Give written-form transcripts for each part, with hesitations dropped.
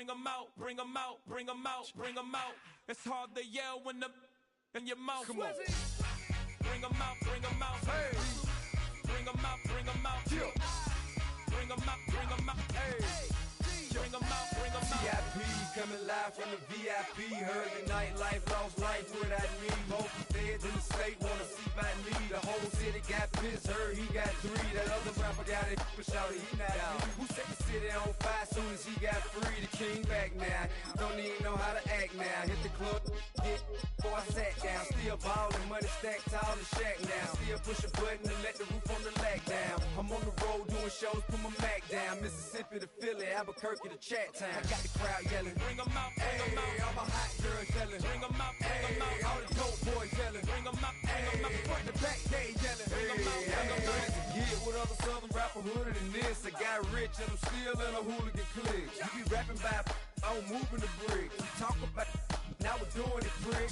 bring 'em out, bring 'em out, bring 'em out, bring 'em out. It's hard to yell when the in your mouth. Come on. Bring 'em out, bring 'em out. Hey. Bring 'em out, bring 'em out. Yeah. Bring 'em out, bring 'em out. Hey. Bring 'em out, bring 'em out. VIP coming live from the VIP. Heard the nightlife, lost life without me. Both the feds in the state wanna see by me. The whole city got pissed, heard he got 3. That other rapper got it, but shouted he not out. Who set the city on fire soon as he got free? The king back now, don't even know how to act now. Hit the club, get before I sat down. Still ballin', money stacked tall and shack now. Still push a button and let the roof on the lag down. I'm on the road doing shows, put my Mac down. Mississippi to Philly, Albuquerque to Chat Town. I got the crowd yelling, bring 'em out, bring 'em out. All my hot girls yelling, bring 'em out, bring 'em out. All the dope boys yelling, bring 'em out, bring 'em out. Front to back, they yelling, bring 'em out, bring 'em out. Get with other southern rapper hooded than this. I got rich and I'm still in a hooligan clique. You be rapping by, I'm moving the brick. You talk about, now we're doing it, prick.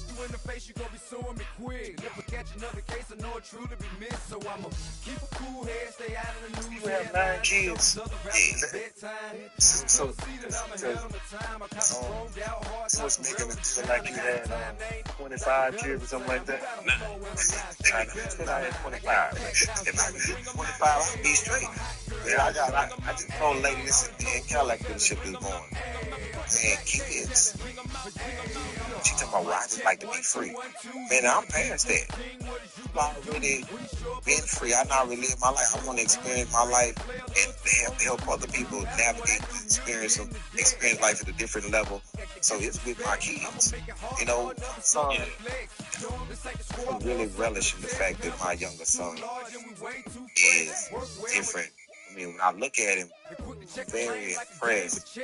You in the face, you gon' be suing me quick. If I catch another case, I know it truly be missed. So I'ma keep a cool head, stay out of the news. You have 9 kids. So what's making it feel like you had 25 kids or something like that? Nah. I had 25. If I get 25, I'll be straight. Yeah, I just told a lady this in Cadillac dealership this morning. Man, kids. She talking about, well, I just like to be free. Man, I'm past that. I've already been free. I not really live my life. I want to experience my life and help other people navigate the experience life at a different level. So it's with my kids. You know, son, I'm really relishing the fact that my younger son is different. I mean, when I look at him, I'm very impressed.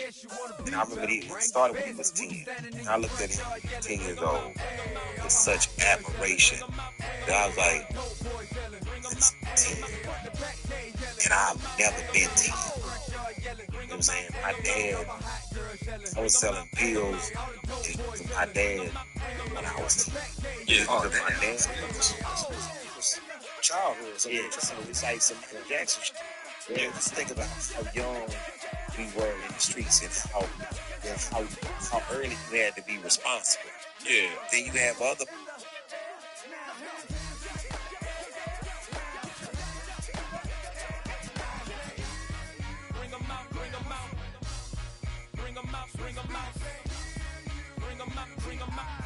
And I remember he started when he was 10. And I looked at him 10 years old with such admiration that I was like, it's 10. And I've never been 10. You know what I'm saying? My dad, I was selling pills to my dad when I was 10. Yeah. Oh, my dad. Childhood. So Yeah, so it's like some Jackson shit. Yeah, just think about how young we were in the streets and how early you had to be responsible. yeah. Then you have other. Bring 'em out, bring 'em out. Bring 'em out, bring 'em out. Bring 'em out, bring 'em out.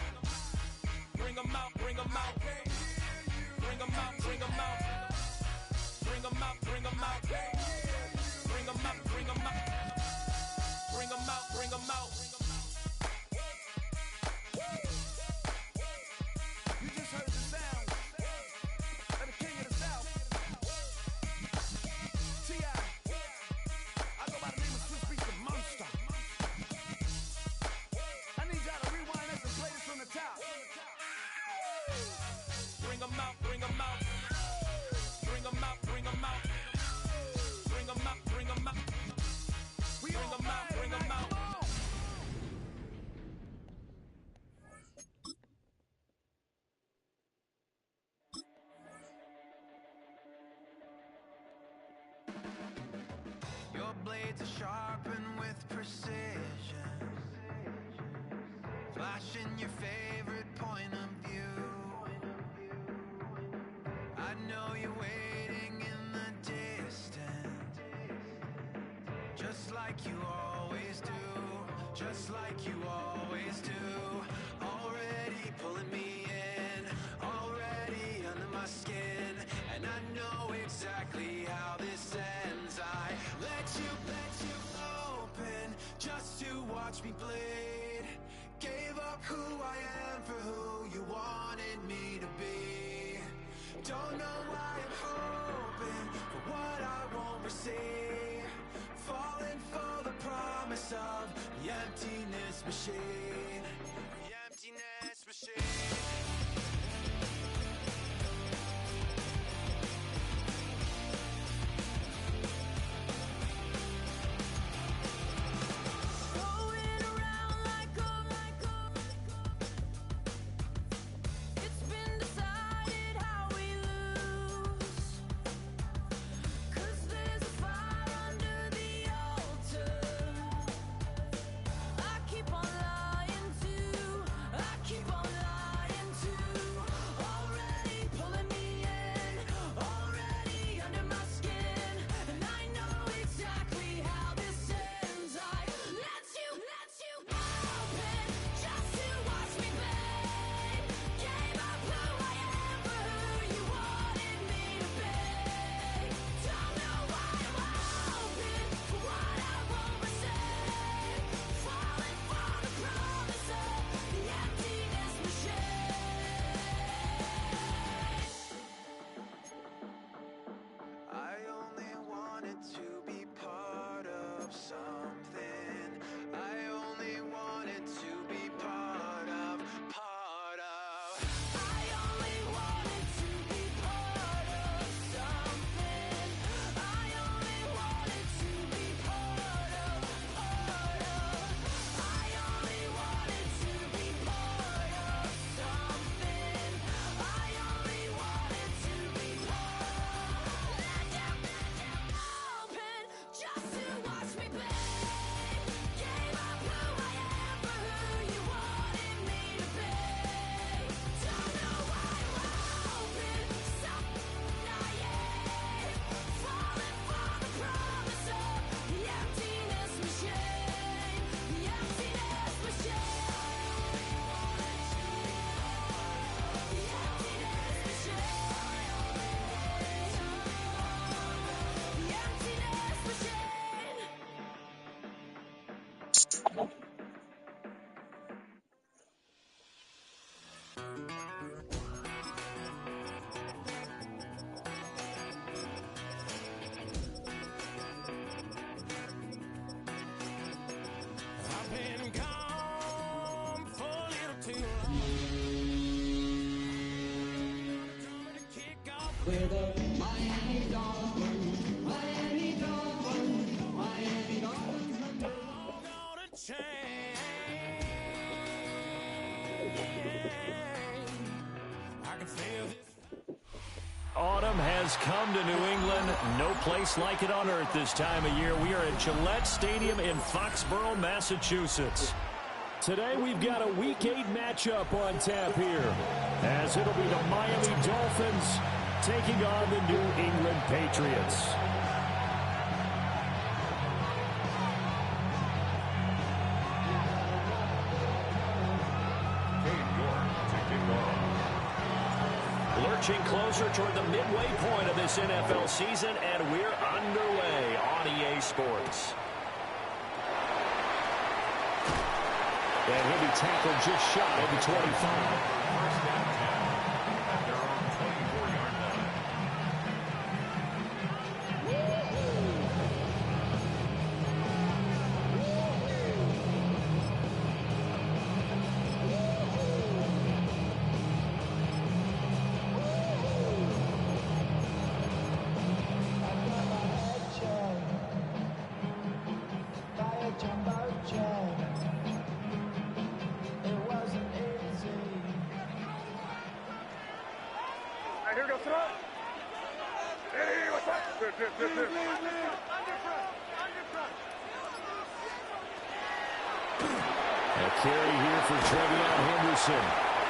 Bring 'em out, bring 'em out. Bring 'em out, bring 'em out. Bring 'em out, bring 'em out. Bring 'em out, bring 'em out. Bring 'em out, bring 'em out. You just heard the sound of the king of the South. T.I. I go by the name of Swiss Beats the Monster. I need y'all to rewind this and play this from the top. Bring 'em out, bring 'em out. Bring 'em out, bring 'em out. Bring 'em out, bring 'em out. Bring 'em out, bring 'em out. Your blades are sharpened with precision, flashing your favorite point of view. I know you're waiting in the distance, just like you always do, just like you always do. Already pulling me in, already under my skin, and I know exactly how this ends. I let you open just to watch me bleed. Gave up who I am for who you wanted me to be. Don't know why I'm hoping for what I won't receive. Falling for the promise of the emptiness machine. The emptiness machine. It's been decided how we lose, 'cause there's a fire under the altar. I've been gone for a little too long. Coming to kick off with a Miami Dolphins, Miami Dolphins, Miami Dolphins. All gonna change. I can feel this. Autumn has come to New England. No place like it on earth this time of year. We are at Gillette Stadium in Foxborough, Massachusetts. Today we've got a Week 8 matchup on tap here, as it'll be the Miami Dolphins taking on the New England Patriots. Lurching closer toward the midway point of this NFL season, and we're underway on EA Sports. And he'll be tackled just shy of the 25. Here goes throw. Hey, what's up? A carry here for Trevion Henderson.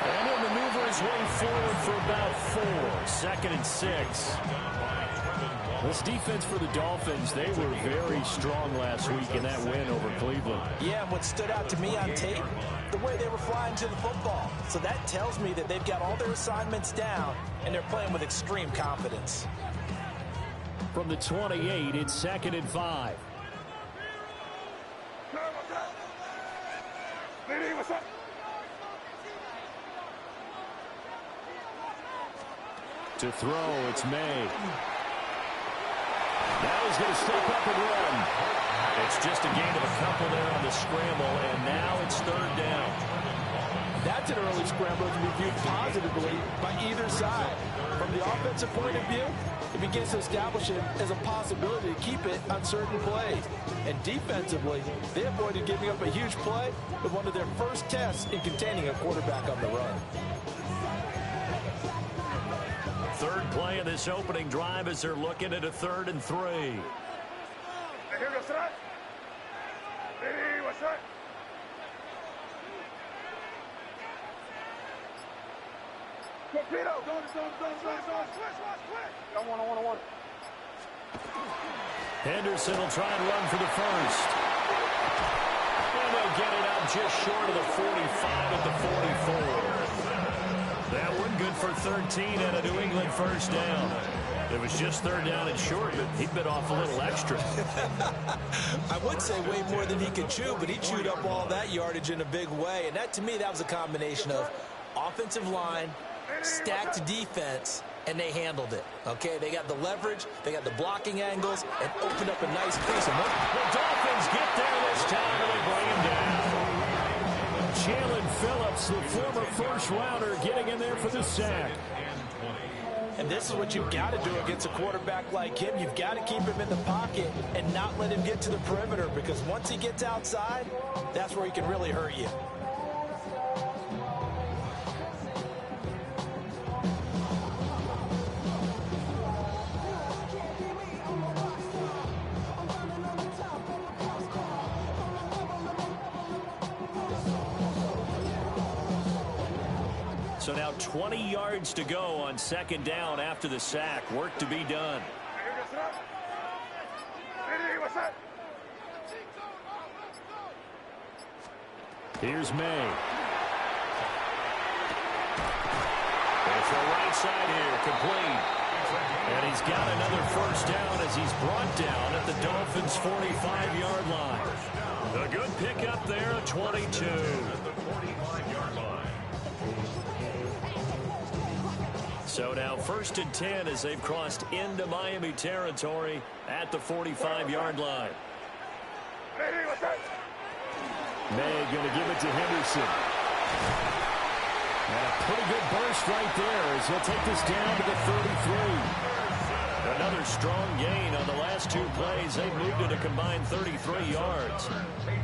And he'll maneuver his way forward for about 4. 2nd and 6. This defense for the Dolphins, they were very strong last week in that win over Cleveland. Yeah, and what stood out to me on tape, the way they were flying to the football. So that tells me that they've got all their assignments down, and they're playing with extreme confidence. From the 28, it's 2nd and 5. What's up? To throw, it's May. Now he's going to step up and run. It's just a gain of a couple there on the scramble, and now it's 3rd down. That's an early scramble to be viewed positively by either side. From the offensive point of view, it begins to establish it as a possibility to keep it on certain plays. And defensively, they avoided giving up a huge play with one of their first tests in containing a quarterback on the run. 3rd play of this opening drive as they're looking at a 3rd and 3. Here goes throw. Hey, what's up? Torpedo. I want. Henderson will try and run for the 1st. And they'll get it out just short of the 45 at the 44. That one good for 13 and a New England 1st down. It was just 3rd down and short, but he bit off a little extra. I would say way more than he could chew, but he chewed up all that yardage in a big way. And that, to me, that was a combination of offensive line, stacked defense, and they handled it. Okay, they got the leverage, they got the blocking angles, and opened up a nice crease. And the Dolphins get there this time, and they bring him down. Jalen Phillips, the former 1st-rounder, getting in there for the sack. And this is what you've got to do against a quarterback like him. You've got to keep him in the pocket and not let him get to the perimeter, because once he gets outside, that's where he can really hurt you. So now 20 yards to go on 2nd down after the sack. Work to be done. Here's May. It's the right side here, complete. And he's got another 1st down as he's brought down at the Dolphins' 45-yard line. A good pickup there, a 22. So now 1st and 10 as they've crossed into Miami territory at the 45-yard line. May going to give it to Henderson. And a pretty good burst right there as he'll take this down to the 33. Another strong gain on the last 2 plays. They moved it a combined 33 yards.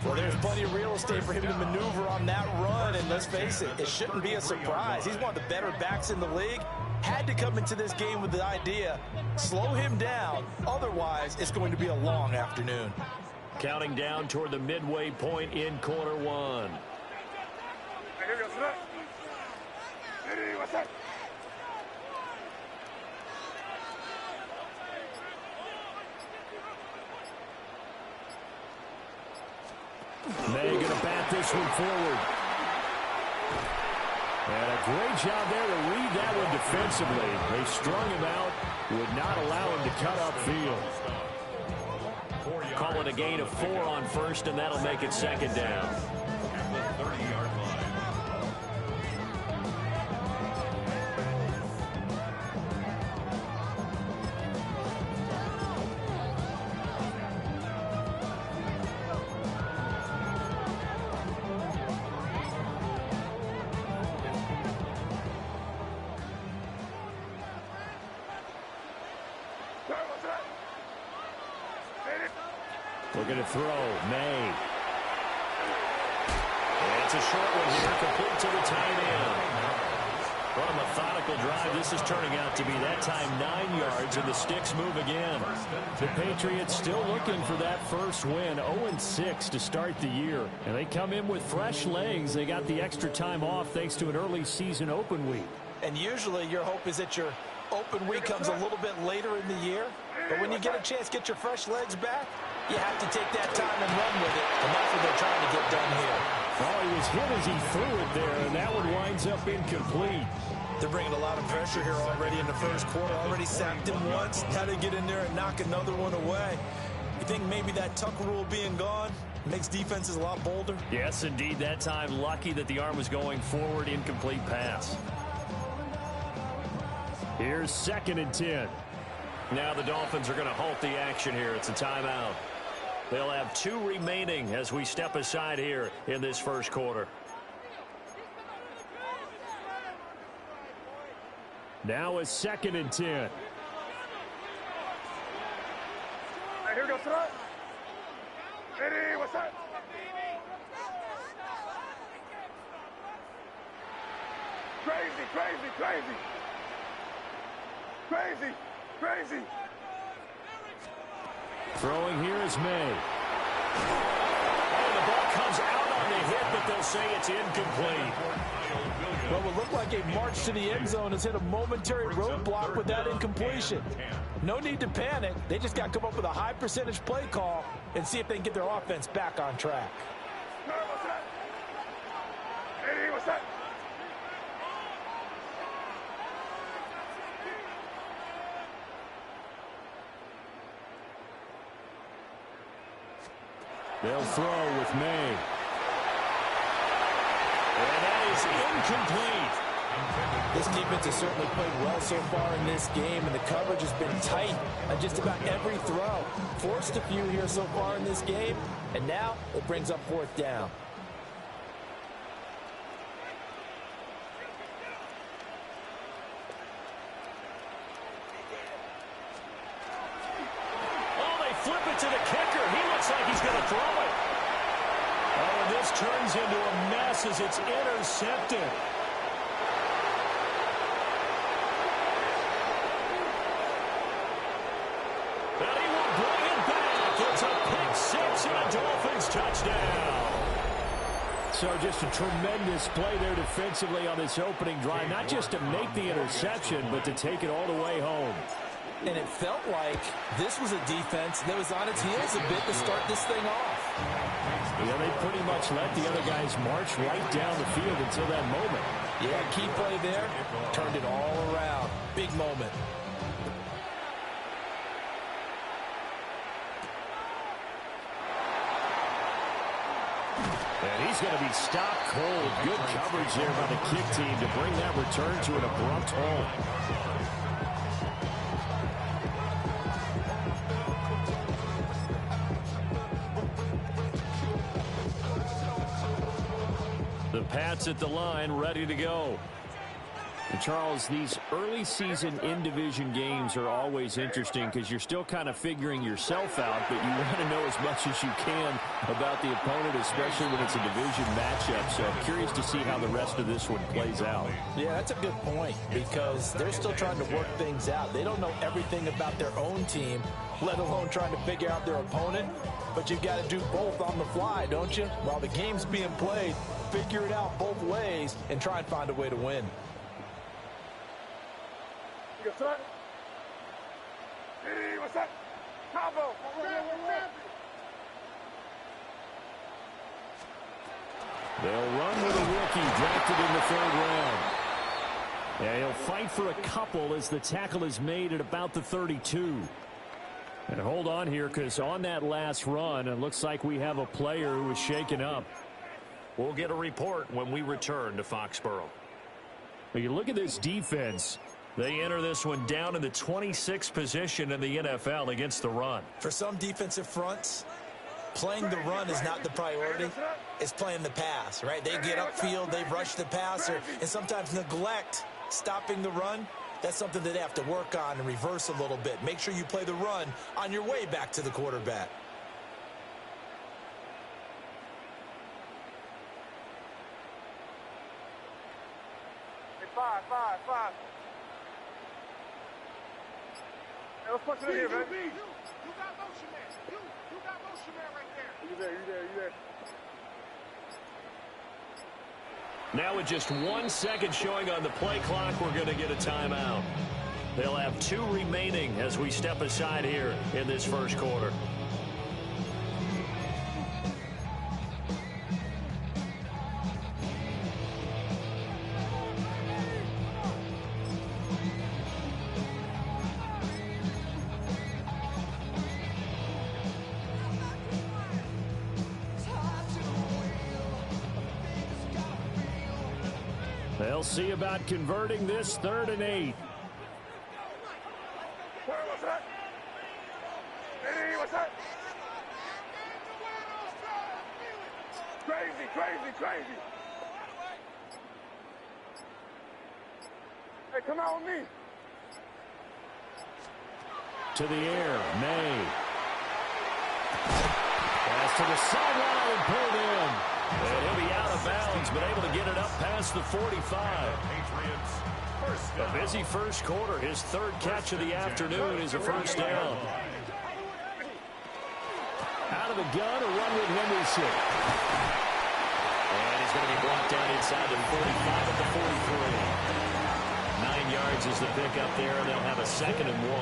Well, there's plenty of real estate for him to maneuver on that run, and let's face it, it shouldn't be a surprise. He's one of the better backs in the league. Had to come into this game with the idea, slow him down, otherwise it's going to be a long afternoon. Counting down toward the midway point in quarter 1. May going to bat this one forward. And a great job there to read that one defensively. They strung him out, would not allow him to cut upfield. Call it a gain of 4 on first, and that'll make it 2nd down. At the 30-yard line. Looking to throw. May. And it's a short one here, complete to the tight end. Well, a methodical drive. This is turning out to be that time 9 yards, and the sticks move again. The Patriots still looking for that first win. 0-6 to start the year. And they come in with fresh legs. They got the extra time off thanks to an early season open week. And usually your hope is that your open week comes a little bit later in the year. But when you get a chance to get your fresh legs back, you have to take that time and run with it. And that's what they're trying to get done here. Oh, he was hit as he threw it there, and that one winds up incomplete. They're bringing a lot of pressure here already in the first quarter. Already sacked him once. How to get in there and knock another one away. You think maybe that Tucker rule being gone makes defenses a lot bolder? Yes, indeed. That time, lucky that the arm was going forward. Incomplete pass. Here's 2nd and 10. Now the Dolphins are going to halt the action here. It's a timeout. They'll have 2 remaining as we step aside here in this first quarter. Now it's 2nd and 10. Hey, here we go, son. Hey, what's up? Crazy, crazy, crazy. Crazy, crazy. Throwing here is May. And the ball comes out on the hit, but they'll say it's incomplete. Well, it looked like a march to the end zone has hit a momentary roadblock with that incompletion. No need to panic. They just got to come up with a high percentage play call and see if they can get their offense back on track. What's that? Hey, what's that? They'll throw with May. And that is incomplete. This defense has certainly played well so far in this game, and the coverage has been tight on just about every throw. Forced a few here so far in this game, and now it brings up 4th down. Oh, they flip it to the kicker. He looks like he's going to throw it. Oh, and this turns into a mess as it's intercepted. And he will bring it back. It's a pick 6 and a Dolphins touchdown. So just a tremendous play there defensively on this opening drive. Not just to make the interception, but to take it all the way home. And it felt like this was a defense that was on its heels a bit to start this thing off. Yeah, they pretty much let the other guys march right down the field until that moment. Yeah, key play there. Turned it all around. Big moment. And he's is going to be stopped cold. Good coverage there by the kick team to bring that return to an abrupt halt. The Pats at the line, ready to go. And Charles, these early season in-division games are always interesting because you're still kind of figuring yourself out, but you want to know as much as you can about the opponent, especially when it's a division matchup. So I'm curious to see how the rest of this one plays out. Yeah, that's a good point because they're still trying to work things out. They don't know everything about their own team, let alone trying to figure out their opponent. But you've got to do both on the fly, don't you? While the game's being played, figure it out both ways and try and find a way to win. Hey, what's up? Combo. They'll run with a rookie drafted in the third round. Yeah, he'll fight for a couple as the tackle is made at about the 32. And hold on here because on that last run, it looks like we have a player who was shaken up. We'll get a report when we return to Foxborough. When you look at this defense, they enter this one down in the 26th position in the NFL against the run. For some defensive fronts, playing the run is not the priority. It's playing the pass, right? They get upfield, they rush the passer, and sometimes neglect stopping the run. That's something that they have to work on and reverse a little bit. Make sure you play the run on your way back to the quarterback. Hey, five. Hey, let's punch it in here, man. You got motion man. You got motion man right there. You there. Now with just 1 second showing on the play clock, we're going to get a timeout. They'll have 2 remaining as we step aside here in this first quarter. They'll see about converting this 3rd and 8. What's that? Hey, what's that? Crazy. Hey, come out with me. To the air, May. Pass to the sideline and pulled in. And he'll be out of bounds, but able to get it up past the 45. A busy first quarter. His 3rd catch of the afternoon is a first down. Out of the gun, a run with Henderson. And he's going to be blocked down inside the 45 at the 43. 9 yards is the pickup there, and they'll have a 2nd and 1.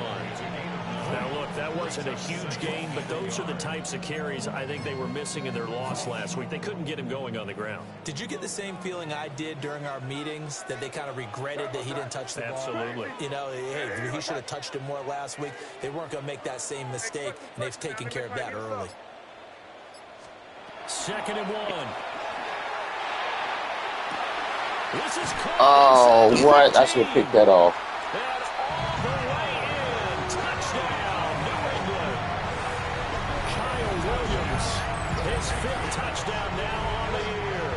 Now, look, that wasn't a huge gain, but those are the types of carries I think they were missing in their loss last week. They couldn't get him going on the ground. Did you get the same feeling I did during our meetings, that they kind of regretted that he didn't touch the ball? Absolutely. You know, hey, he should have touched it more last week. They weren't going to make that same mistake, and they've taken care of that early. 2nd and 1. This is oh, what? I should have picked that off. His 5th touchdown now on the year.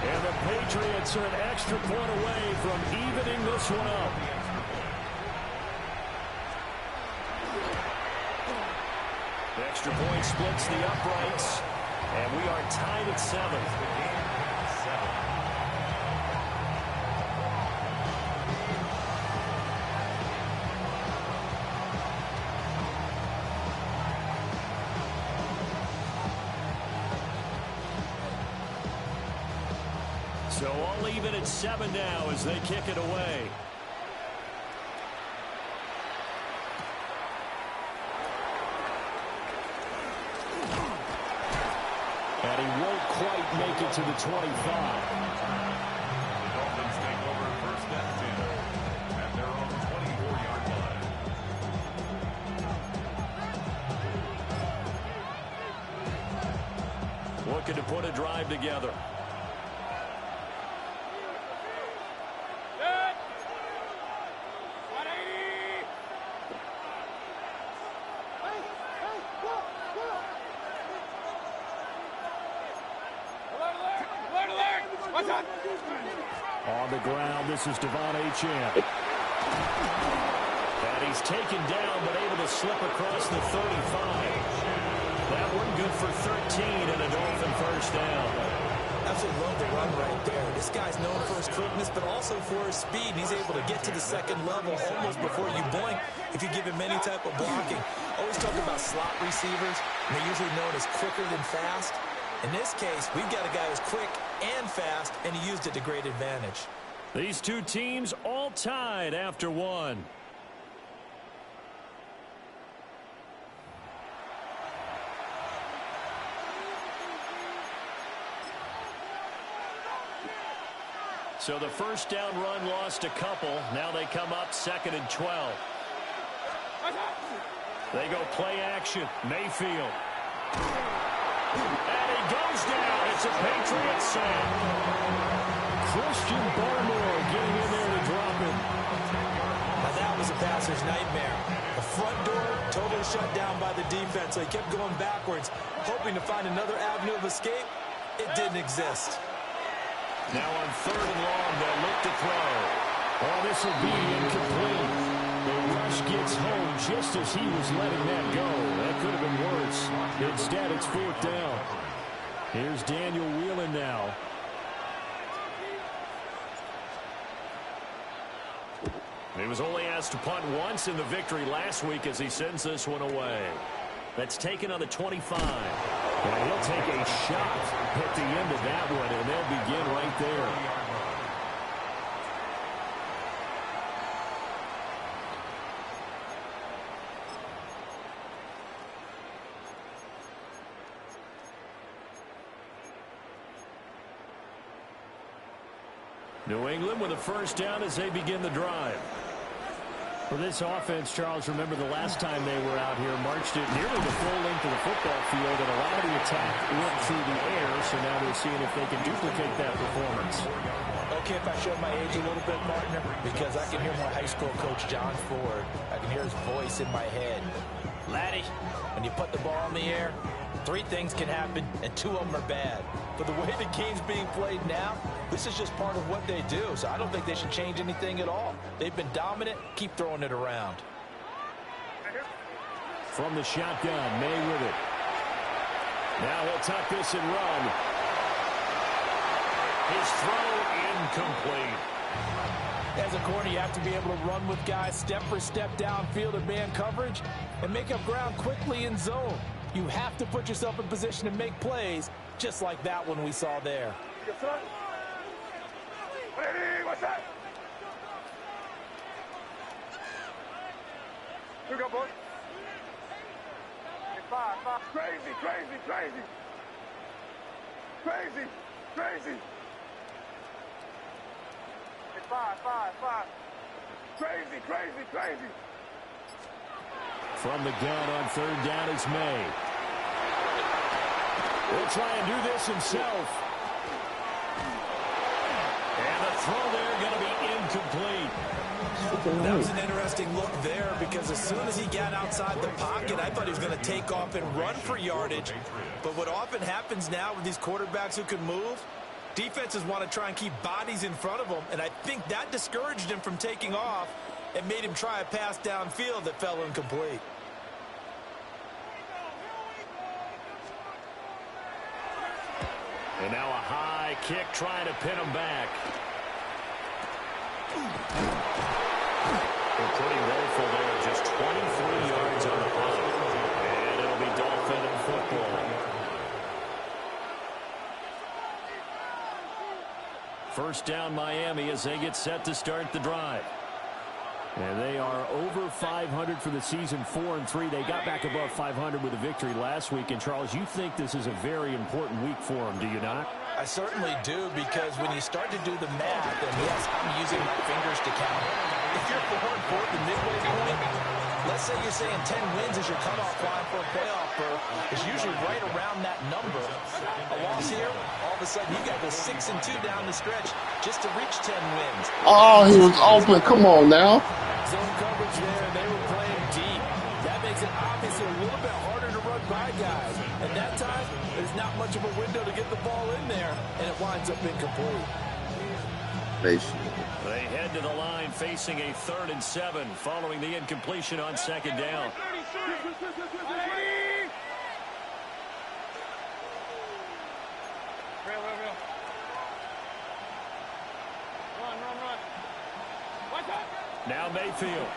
And the Patriots are an extra point away from evening this one up. The extra point splits the uprights. And we are tied at 7. So all even at 7 now as they kick it away. And he won't quite make it to the 25. The Dolphins take over 1st and 10 at their own 24-yard line. looking to put a drive together. On the ground, this is Devon Achane. And he's taken down, but able to slip across the 35. That one good for 13 and a Dolphin first down. Absolutely love the run right there. This guy's known for his quickness, but also for his speed. He's able to get to the second level almost before you blink if you give him any type of blocking. Always talk about slot receivers, and they're usually known as quicker than fast. In this case, we've got a guy who's quick and fast, and he used it to great advantage. These two teams all tied after one. So the first down run lost a couple. Now they come up 2nd and 12. They go play action. Mayfield. And he goes down. It's a Patriot sack. Christian Barmore getting in there to drop him. Now that was a passer's nightmare. The front door totally shut down by the defense, so he kept going backwards, hoping to find another avenue of escape. It didn't exist. Now on 3rd and long, they'll look to throw. Oh, this will be incomplete. The rush gets home just as he was letting that go. That could have been worse. Instead, it's 4th down. Here's Daniel Whelan now. He was only asked to punt once in the victory last week as he sends this one away. That's taken on the 25. And he'll take a shot at the end of that one, and they'll begin right there. New England with a first down as they begin the drive. For this offense, Charles, remember the last time they were out here, marched it nearly the full length of the football field, and a lot of the attack went through the air, so now they're seeing if they can duplicate that performance. Okay, if I show my age a little bit, partner, because I can hear my high school coach, John Ford. I can hear his voice in my head. Laddie, when you put the ball in the air, 3 things can happen, and 2 of them are bad. But the way the game's being played now, this is just part of what they do, so I don't think they should change anything at all. They've been dominant. Keep throwing it around. From the shotgun, May with it. Now he'll tuck this and run. His throw incomplete. As a corner, you have to be able to run with guys step for step downfield in man coverage and make up ground quickly in zone. You have to put yourself in position to make plays, just like that one we saw there. What's that? Here we go, boys. Hey, 5. Crazy. Hey, 5. Crazy. From the gun on 3rd down is May. He'll try and do this himself. And the throw there going to be incomplete. That was an interesting look there because as soon as he got outside the pocket, I thought he was going to take off and run for yardage. But what often happens now with these quarterbacks who can move, defenses want to try and keep bodies in front of them, and I think that discouraged him from taking off and made him try a pass downfield that fell incomplete. And now a high kick trying to pin him back. They're pretty woeful there, just 23 yards on the punt. And it'll be Dolphin and football. First down Miami as they get set to start the drive. And they are over 500 for the season, 4-3. They got back above 500 with a victory last week. And, Charles, you think this is a very important week for them, do you not? I certainly do, because when you start to do the math, and yes, I'm using my fingers to count, if you're 4-4 at the midway point, let's say you're saying 10 wins is your cutoff line for a playoff berth. It's usually right around that number. A loss here, all of a sudden you got to go 6-2 down the stretch just to reach 10 wins. Oh, he was open. Come on now. Zone coverage there, and they were playing deep. That makes it obviously a little bit harder to run by guys. And that time, there's not much of a window to get the ball in there, and it winds up incomplete. They head to the line facing a 3rd and 7 following the incompletion on 2nd down. Now Mayfield.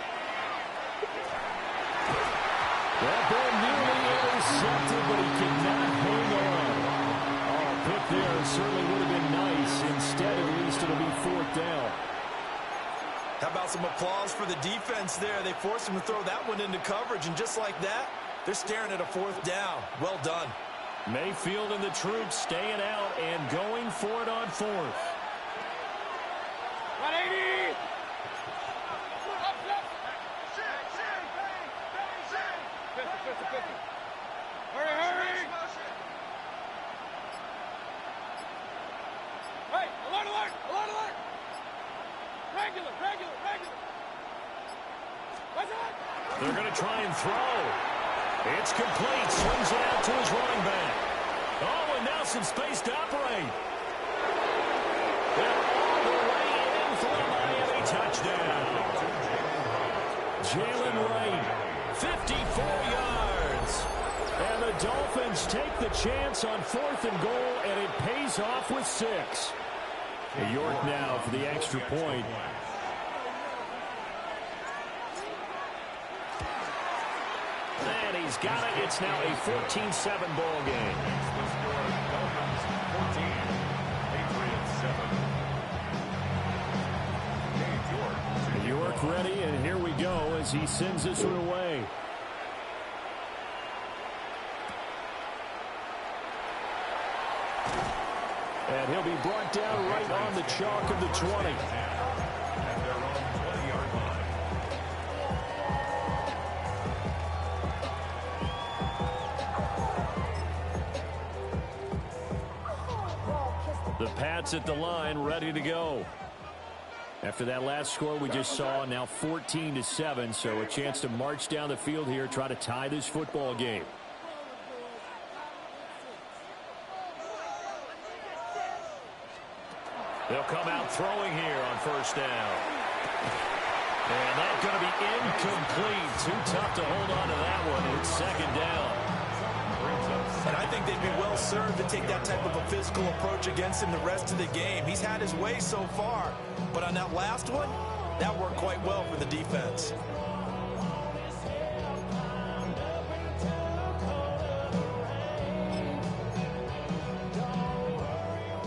That ball nearly intercepted, but he could not hang on. Oh, a pick there certainly would have been nice. Instead, at least it'll be 4th down. How about some applause for the defense there? They forced him to throw that one into coverage, and just like that, they're staring at a 4th down. Well done. Mayfield and the troops staying out and going for it on 4th. 180! Hurry! Hey, alert! Regular! They're going to try and throw. It's complete. Swings it out to his running back. Oh, and now some space to operate. They're all the way in for a Miami touchdown. Jalen Wright, 54 yards. And the Dolphins take the chance on 4th and goal, and it pays off with 6. York now for the extra point. And he's got it. It's now a 14-7 ball game. York ready, and here we go as he sends this one away. And he'll be brought down right on the chalk of the 20. The Pats at the line, ready to go. After that last score we just saw, now 14-7, so a chance to march down the field here, try to tie this football game. They'll come out throwing here on 1st down. And that's going to be incomplete. Too tough to hold on to that one. It's 2nd down. And I think they'd be well served to take that type of a physical approach against him the rest of the game. He's had his way so far. But on that last one, that worked quite well for the defense.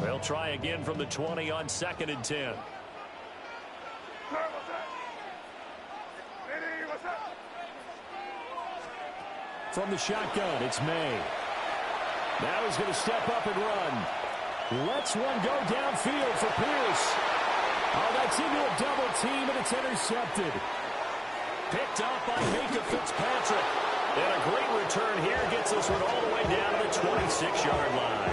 They'll try again from the 20 on 2nd and 10. From the shotgun, it's May. Now he's going to step up and run. Lets one go downfield for Pierce. Oh, that's into a double team, and it's intercepted. Picked up by Minka Fitzpatrick. And a great return here gets this one all the way down to the 26-yard line.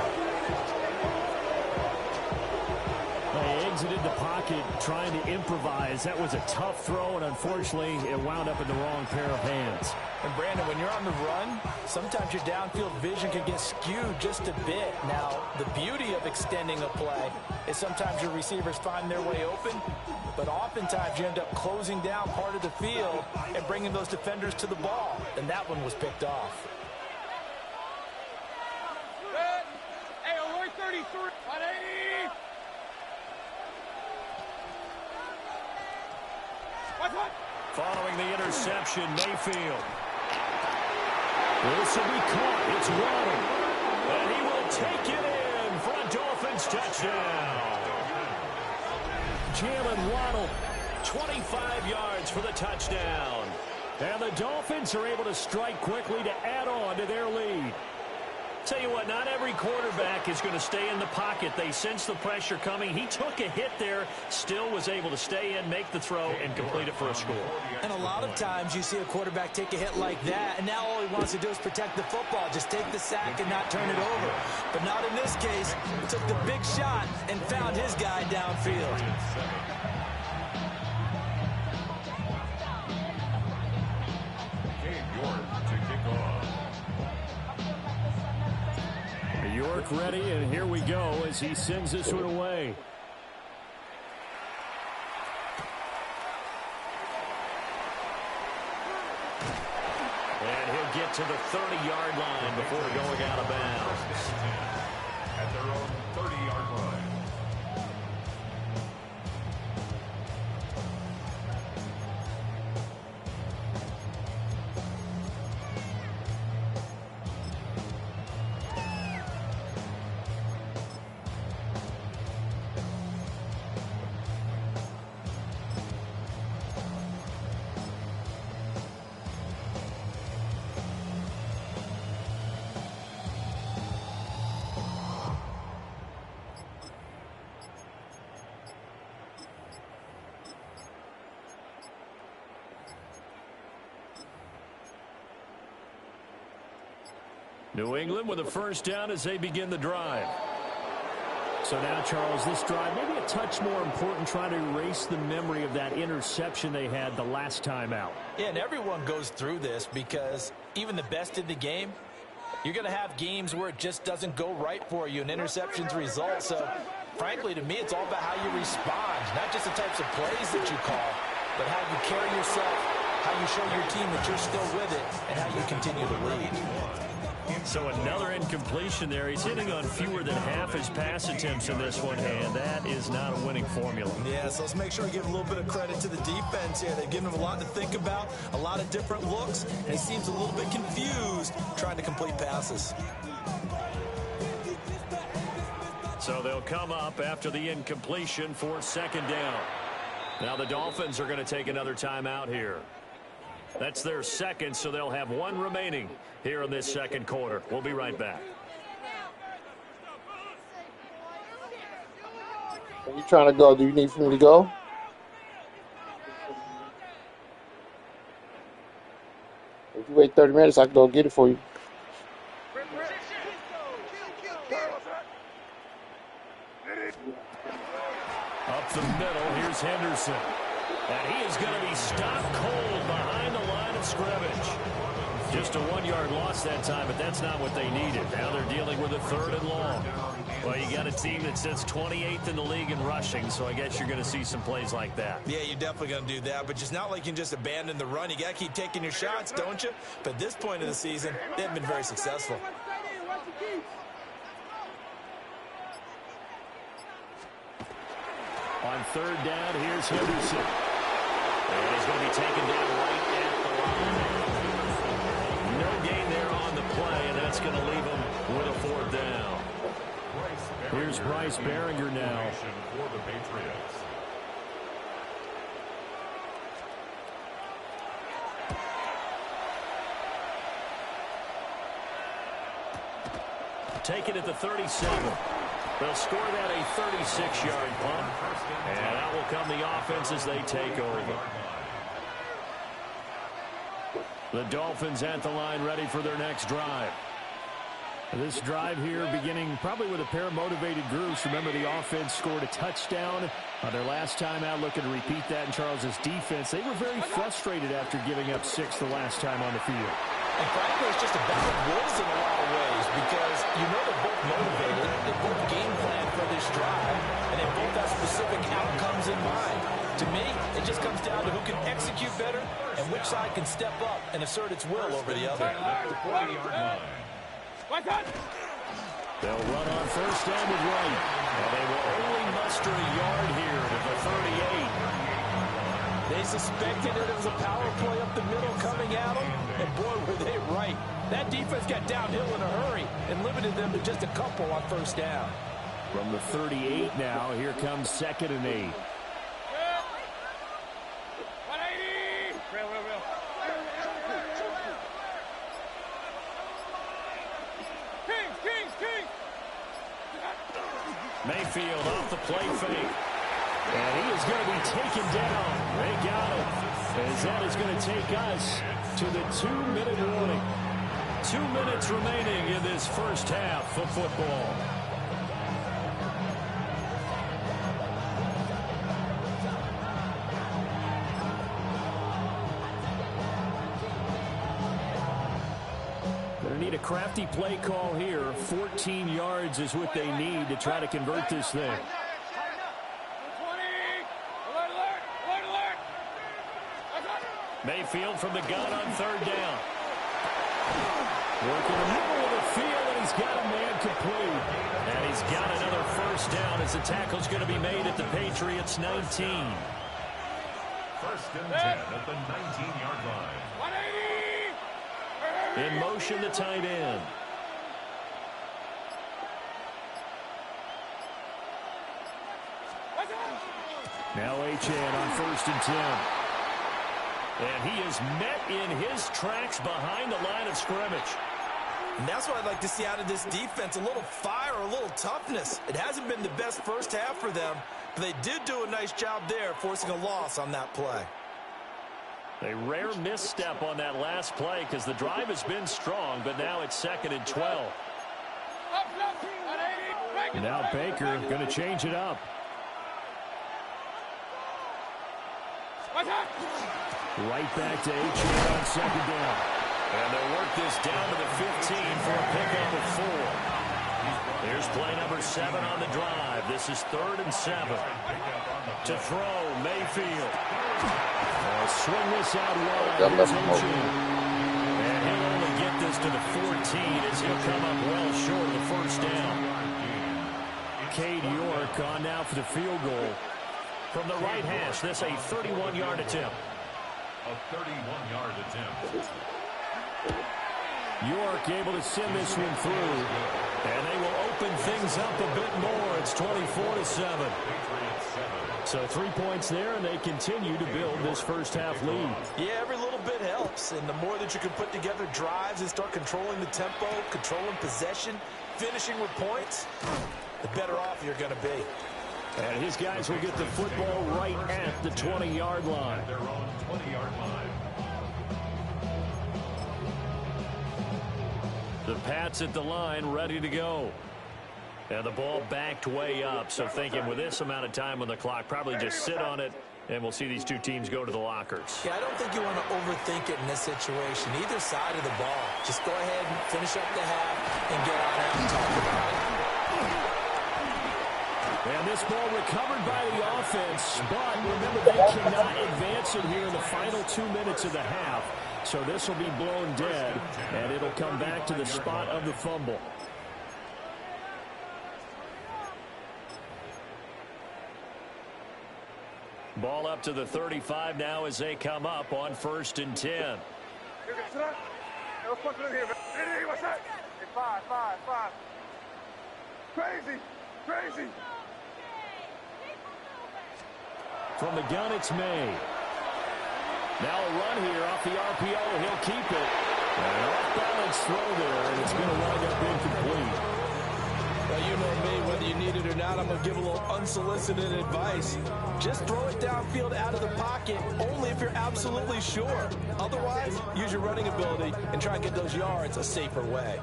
They exited the pocket trying to improvise. That was a tough throw, and unfortunately, it wound up in the wrong pair of hands. And Brandon, when you're on the run, sometimes your downfield vision can get skewed just a bit. Now, the beauty of extending a play is sometimes your receivers find their way open, but oftentimes you end up closing down part of the field and bringing those defenders to the ball. And that one was picked off. Hey, alert 33. 180. Following the interception, Mayfield. This will be caught. It's Waddle. And he will take it in for a Dolphins touchdown. Jalen Waddle, 25 yards for the touchdown. And the Dolphins are able to strike quickly to add on to their lead. Tell you what, not every quarterback is going to stay in the pocket. They sense the pressure coming. He took a hit there, still was able to stay in, make the throw, and complete it for a score. And a lot of times you see a quarterback take a hit like that, and now all he wants to do is protect the football. Just take the sack and not turn it over. But not in this case. He took the big shot and found his guy downfield. York ready, and here we go as he sends this one away. And he'll get to the 30-yard line before going out of bounds. At their own 30-yard line. New England with a first down as they begin the drive. So now, Charles, this drive maybe a touch more important, trying to erase the memory of that interception they had the last time out. Yeah, and everyone goes through this because even the best in the game, you're going to have games where it just doesn't go right for you, and interceptions result. So, frankly, to me, it's all about how you respond, not just the types of plays that you call, but how you carry yourself, how you show your team that you're still with it, and how you continue to lead. So another incompletion there. He's hitting on fewer than half his pass attempts in this one, and that is not a winning formula. Yeah, so let's make sure we give a little bit of credit to the defense here. They've given him a lot to think about, a lot of different looks, and he seems a little bit confused trying to complete passes. So they'll come up after the incompletion for second down. Now the Dolphins are going to take another timeout here. That's their second, so they'll have one remaining here in this second quarter. We'll be right back. Are you trying to go? Do you need for me to go? If you wait 30 minutes, I can go get it for you. Up the middle, here's Henderson. And he is going to be stopped cold behind the line of scrimmage. Just a 1-yard loss that time, but that's not what they needed. Now they're dealing with a third and long. Well, you got a team that sits 28th in the league in rushing, so I guess you're going to see some plays like that. Yeah, you're definitely going to do that, but just not like you can just abandon the run. You got to keep taking your shots, don't you? But at this point of the season, they haven't been very successful. On third down, here's Henderson. And he's going to be taken down right at the line. No gain there on the play, and that's going to leave him with a fourth down. Here's Bryce Behringer now. For the Patriots. Take it at the 37. They'll score that a 36-yard punt. And out will come the offense as they take over. The Dolphins at the line ready for their next drive. This drive here beginning probably with a pair of motivated groups. Remember, the offense scored a touchdown their last time out. Looking to repeat that in Charles's defense. They were very frustrated after giving up 6 the last time on the field. And frankly, it's just a battle of wills in a lot of ways because you know they're both motivated, they both game plan for this drive, and they both have specific outcomes in mind. To me, it just comes down to who can execute better and which side can step up and assert its will over the other. They'll run on first down with Wright. And they will only muster a yard here to the 38. They suspected that it was a power play up the middle coming at them, and boy, were they right. That defense got downhill in a hurry and limited them to just a couple on first down. From the 38 now, here comes 2nd and 8. Mayfield off the play fake. And he is going to be taken down. They got him. As that is going to take us to the 2-minute warning. 2 minutes remaining in this first half of football. Going to need a crafty play call here. 14 yards is what they need to try to convert this thing. Mayfield from the gun on third down. Working the middle of the field, and he's got a man complete. And he's got another first down as the tackle's going to be made at the Patriots' 19. First and 10 at the 19-yard line. 180! In motion, the tight end. Now Achane on first and 10. And he is met in his tracks behind the line of scrimmage. And that's what I'd like to see out of this defense, a little fire, a little toughness. It hasn't been the best first half for them, but they did do a nice job there, forcing a loss on that play. A rare misstep on that last play because the drive has been strong, but now it's 2nd and 12. Now Baker going to change it up. Right back to Achane on second down. And they'll work this down to the 15 for a pickup of 4. Here's play number 7 on the drive. This is 3rd and 7. To throw, Mayfield. Swing this out wide. And he'll only get this to the 14 as he'll come up well short of the first down. Cade York on now for the field goal. From the right hash, this a 31-yard attempt. A 31-yard attempt. York able to send this one through. And they will open things up a bit more. It's 24-7. So 3 points there, and they continue to build this first half lead. Yeah, every little bit helps. And the more that you can put together drives and start controlling the tempo, controlling possession, finishing with points, the better off you're going to be. And his guys will get the football right at the 20-yard line. Their own 20-yard line. The Pats at the line, ready to go. And the ball backed way up. So thinking with this amount of time on the clock, probably just sit on it, and we'll see these two teams go to the lockers. Yeah, I don't think you want to overthink it in this situation. Either side of the ball. Just go ahead and finish up the half and get on out and talk about it. And this ball recovered by the offense, but remember they cannot advance it here in the final 2 minutes of the half. So this will be blown dead, and it'll come back to the spot of the fumble. Ball up to the 35 now as they come up on 1st and 10. What's that? Hey, five. Crazy. From the gun, it's May. Now a run here off the RPO. He'll keep it. An off-balance throw there, and it's going to wind up incomplete. Well, you know me, whether you need it or not, I'm going to give a little unsolicited advice. Just throw it downfield out of the pocket, only if you're absolutely sure. Otherwise, use your running ability and try and get those yards a safer way.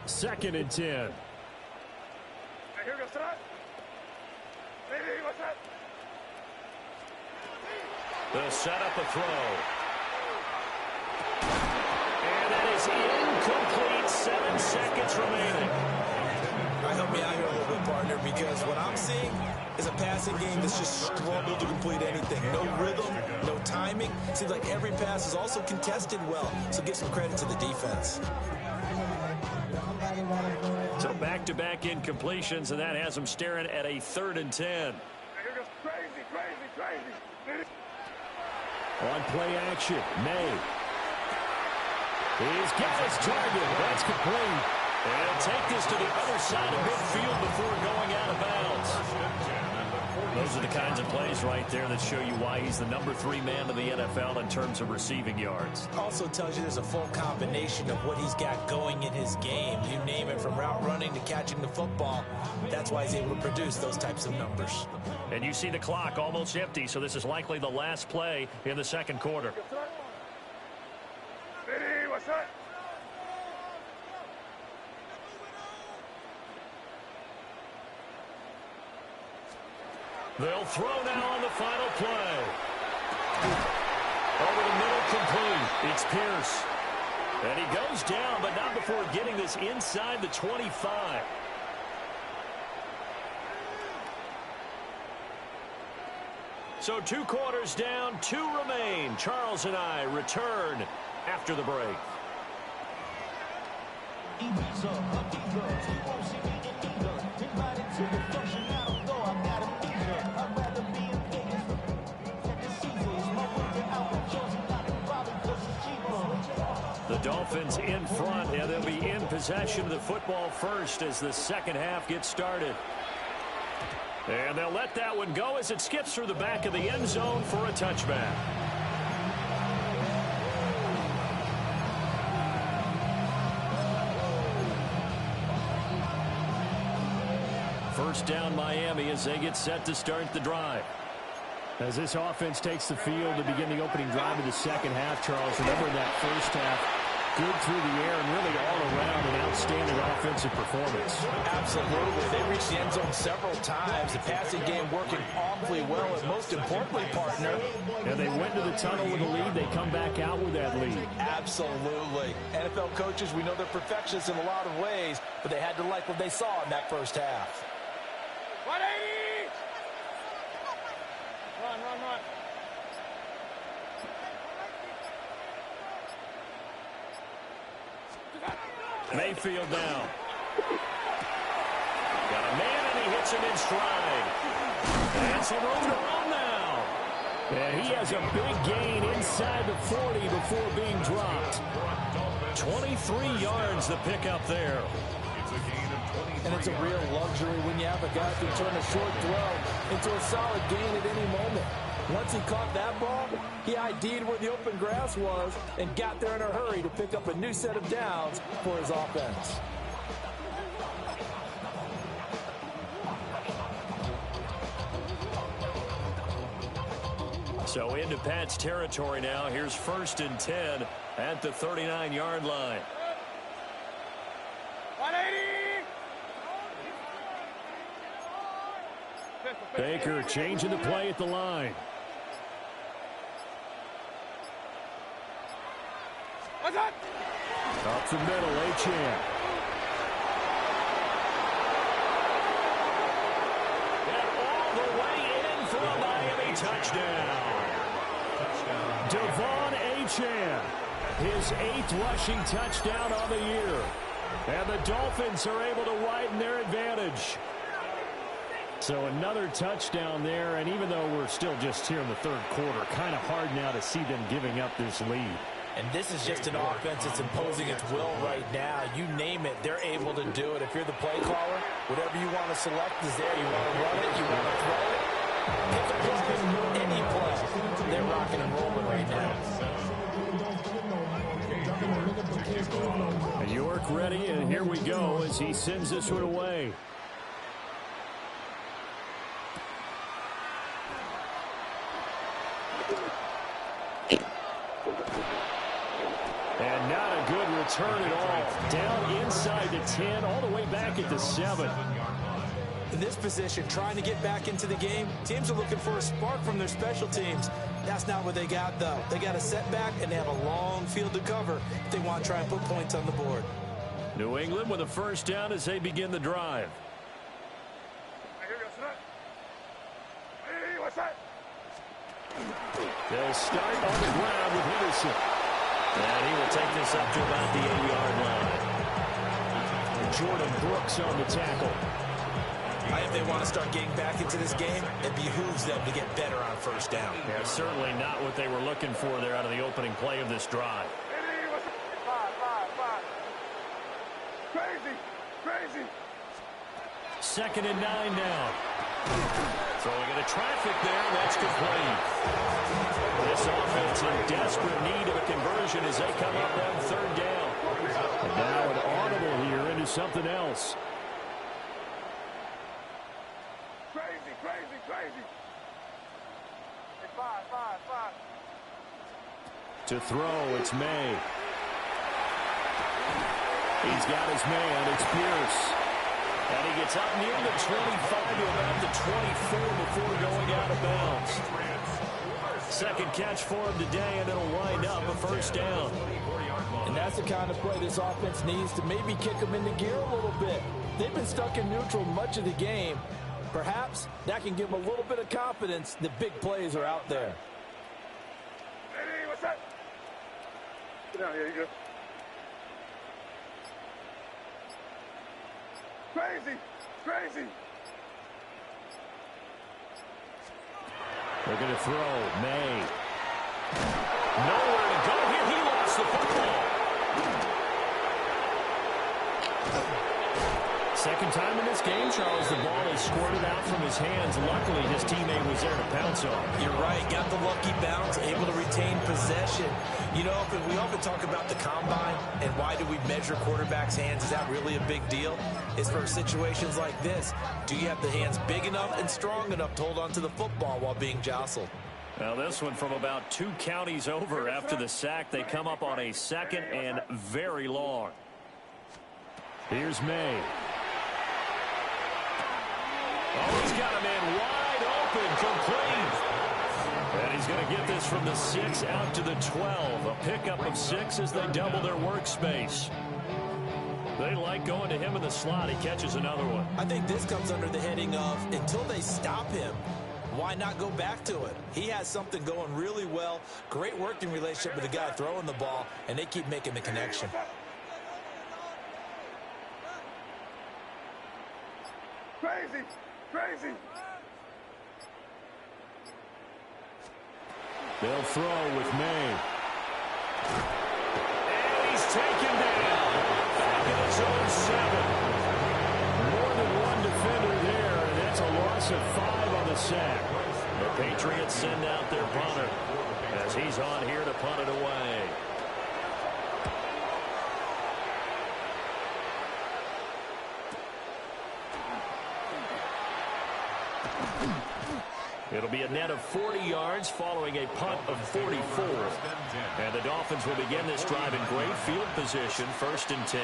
2nd and 10. Hey, here goes that. Hey, what's that? The setup, a throw. And that is incomplete. 7 seconds remaining. All right, help me out here a little bit, partner, because what I'm seeing is a passing game that's just struggled to complete anything. No rhythm, no timing. Seems like every pass is also contested well, so give some credit to the defense. So back-to-back incompletions, and that has them staring at a 3rd and 10. Here goes crazy. On play action, May. He's got his target. That's complete. And he'll take this to the other side of midfield before going out of bounds. Those are the kinds of plays right there that show you why he's the #3 man in the NFL in terms of receiving yards. Also tells you there's a full combination of what he's got going in his game. You name it, from route running to catching the football. That's why he's able to produce those types of numbers. And you see the clock almost empty, so this is likely the last play in the second quarter. Ready, what's that? They'll throw now on the final play. Over the middle, complete. It's Pierce. And he goes down, but not before getting this inside the 25. So 2 quarters down, 2 remain. Charles and I return after the break. The Dolphins in front, and they'll be in possession of the football first as the second half gets started. And they'll let that one go as it skips through the back of the end zone for a touchback. First down Miami as they get set to start the drive. As this offense takes the field to begin the opening drive of the second half, Charles, remember that first half, good through the air and really all around an outstanding offensive performance. Absolutely. They reached the end zone several times. The passing game working awfully well, and most importantly, partner. And they went to the tunnel with a lead. They come back out with that lead. Absolutely. NFL coaches, we know they're perfectionists in a lot of ways, but they had to like what they saw in that first half. 180! Run, run, run. Mayfield down. Got a man, and he hits him in stride. And some room to run now. And he has a big gain inside the 40 before being dropped. 23 yards the pickup there. And it's a real luxury when you have a guy who can turn a short throw into a solid gain at any moment. Once he caught that ball, he ID'd where the open grass was and got there in a hurry to pick up a new set of downs for his offense. So into Pat's territory now. Here's 1st and 10 at the 39-yard line. 180! Baker changing the play at the line. What's up? Up the middle, Achane. And all the way in for a Miami touchdown. Devon Achane, his 8th rushing touchdown on the year. And the Dolphins are able to widen their advantage. So another touchdown there, and even though we're still just here in the third quarter, kind of hard now to see them giving up this lead. And this is just an offense that's imposing its will right now. You name it, they're able to do it. If you're the play caller, whatever you want to select is there. You want to run it, you want to throw it, pick a play, any play. They're rocking and rolling right now. York ready, and here we go as he sends this one away. And not a good return at all. Down inside the 10, all the way back at the 7. In this position, trying to get back into the game, teams are looking for a spark from their special teams. That's not what they got, though. They got a setback, and they have a long field to cover if they want to try and put points on the board. New England with a first down as they begin the drive. Hey, what's that? They'll start on the ground with Henderson. And he will take this up to about the 8-yard line. Jordan Brooks on the tackle. If they want to start getting back into this game, it behooves them to get better on first down. Yeah, certainly not what they were looking for there out of the opening play of this drive. Hey, what's up? 5. Crazy. 2nd and 9 now. Throwing it to traffic there. That's complete. This offense in desperate need of a conversion as they come up on third down. And now an audible here into something else. Crazy, crazy, crazy. Hey, five. To throw, it's May. He's got his man. It's Pierce. And he gets up near the 25 to about the 24 before going out of bounds. Second catch for him today, and it'll wind up a first down. And that's the kind of play this offense needs to maybe kick them into gear a little bit. They've been stuck in neutral much of the game. Perhaps that can give them a little bit of confidence that big plays are out there. Hey, what's up? Get down here, you go. Crazy, crazy. They're going to throw. May. Nowhere to go here. He lost the football. Second time in this game, Charles, the ball is squirted out from his hands. Luckily, his teammate was there to pounce on. You're right. Got the lucky bounce, able to retain possession. You know, we often talk about the combine and why do we measure quarterbacks' hands. Is that really a big deal? It's for situations like this. Do you have the hands big enough and strong enough to hold on to the football while being jostled? Now this one from about 2 counties over after the sack. They come up on a second and very long. Here's May. Oh, he's got a man wide open, complete. And he's going to get this from the 6 out to the 12. A pickup of 6 as they double their workspace. They like going to him in the slot. He catches another one. I think this comes under the heading of until they stop him, why not go back to it? He has something going really well. Great working relationship with the guy throwing the ball, and they keep making the connection. Crazy, crazy. They'll throw with May. And he's taken down. Back in his own 7. More than one defender there, and that's a loss of 5 on the sack. The Patriots send out their punter as he's on here to punt it away. It'll be a net of 40 yards following a punt of 44. And the Dolphins will begin this drive in great field position, 1st and 10.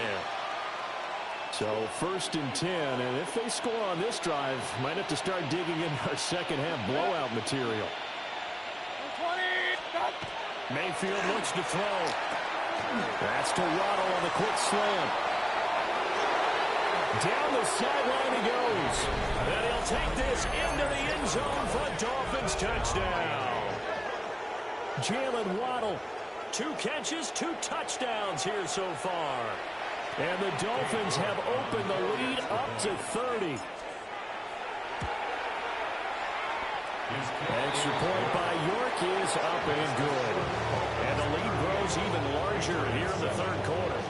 So 1st and 10, and if they score on this drive, might have to start digging in our second half blowout material. Mayfield looks to throw. That's to Waddle on the quick slant. Down the sideline he goes. And he'll take this into the end zone for a Dolphins touchdown. Jalen Waddle, 2 catches, 2 touchdowns here so far. And the Dolphins have opened the lead up to 30. Extra point by York is up and good. And the lead grows even larger here in the 3rd quarter.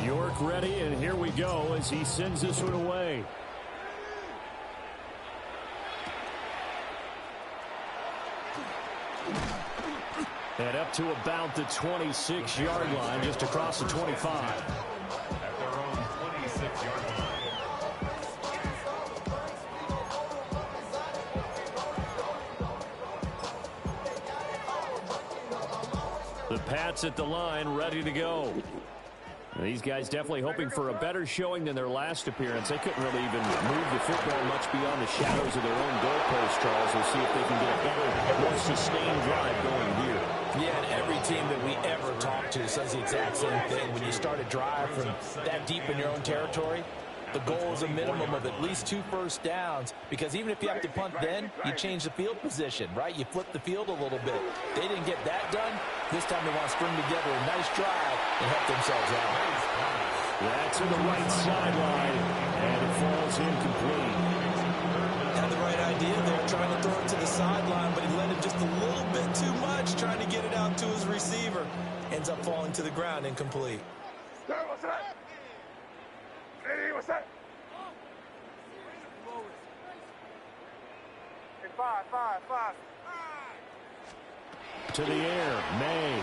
York ready, and here we go as he sends this one away. And up to about the 26-yard line, just across the 25. At their own 26-yard line. The Pats at the line, ready to go. These guys definitely hoping for a better showing than their last appearance. They couldn't really even move the football much beyond the shadows of their own goalpost, Charles. We'll see if they can get a better, more sustained drive going here. Yeah, and every team that we ever talk to says the exact same thing. When you start a drive from that deep in your own territory, the goal is a minimum of at least 2 first downs, because even if you have to punt then, you change the field position, right? You flip the field a little bit. They didn't get that done. This time they want to string together a nice drive and help themselves out. That's in the right sideline, and it falls incomplete. Had the right idea there, trying to throw it to the sideline, but he let it just a little bit too much, trying to get it out to his receiver. Ends up falling to the ground, incomplete. What's that? Hey, what's that? Five. To the air, May.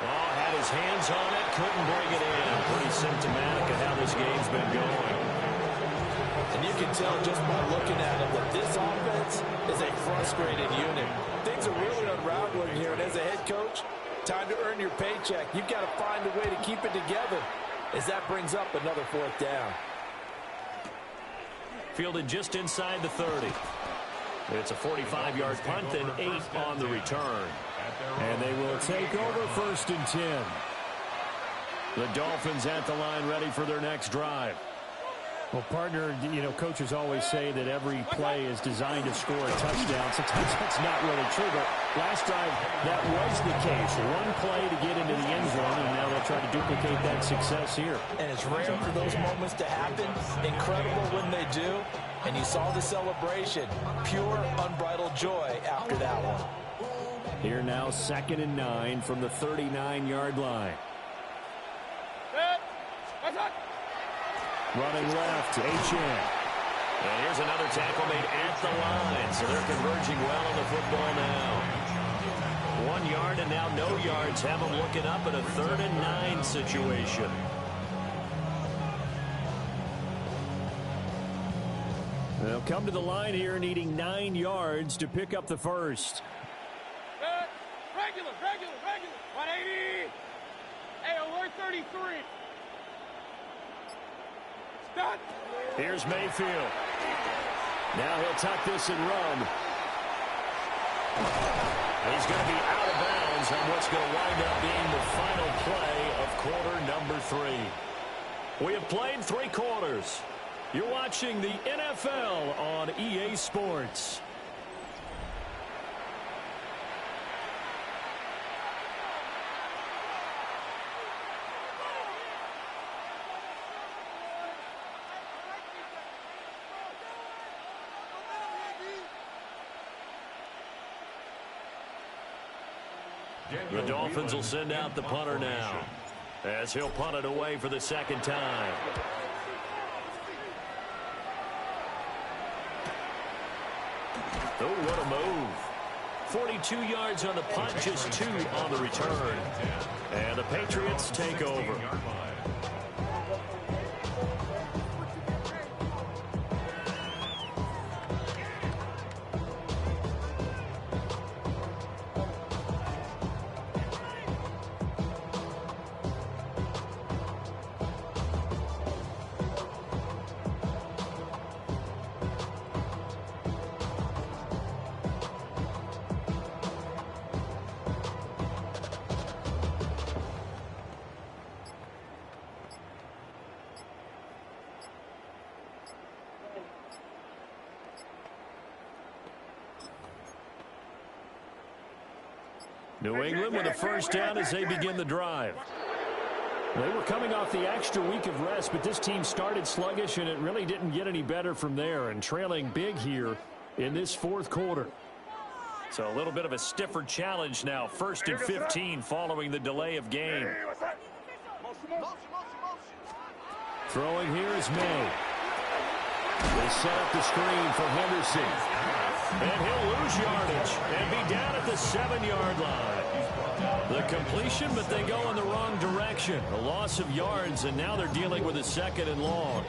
Oh, had his hands on it, couldn't bring it in. Pretty symptomatic of how this game's been going. And you can tell just by looking at him that this offense is a frustrated unit. Things are really unraveling here, and as a head coach, time to earn your paycheck. You've got to find a way to keep it together as that brings up another 4th down. Fielded just inside the 30. It's a 45-yard punt and 8 on the return. And they will take over 1st and 10. The Dolphins at the line ready for their next drive. Well, partner, you know, coaches always say that every play is designed to score a touchdown. Sometimes that's not really true, but last drive that was the case. One play to get into the end zone, and now they'll try to duplicate that success here. And it's rare for those moments to happen. Incredible when they do. And you saw the celebration. Pure, unbridled joy after that one. Here now, 2nd and 9 from the 39-yard line. Running left, H.N. And here's another tackle made at the line, so they're converging well on the football now. 1 yard and now no yards have them looking up at a 3rd and 9 situation. They'll come to the line here needing 9 yards to pick up the first. Regular. 180. Hey, alert 33. Stop. Here's Mayfield. Now he'll tuck this and run. He's going to be out of bounds on what's going to wind up being the final play of quarter number 3. We have played 3 quarters. You're watching the NFL on EA Sports. The Dolphins will send out the punter now, as he'll punt it away for the 2nd time. Oh, what a move. 42 yards on the punt, just 2 on the return. And the Patriots take over. New England with a first down as they begin the drive. They were coming off the extra week of rest, but this team started sluggish, and it really didn't get any better from there, and trailing big here in this 4th quarter. So a little bit of a stiffer challenge now. 1st and 15 following the delay of game. Throwing here is May. They set up the screen for Henderson. And he'll lose yardage and be down at the 7-yard line. The completion, but they go in the wrong direction. A loss of yards, and now they're dealing with a 2nd and long.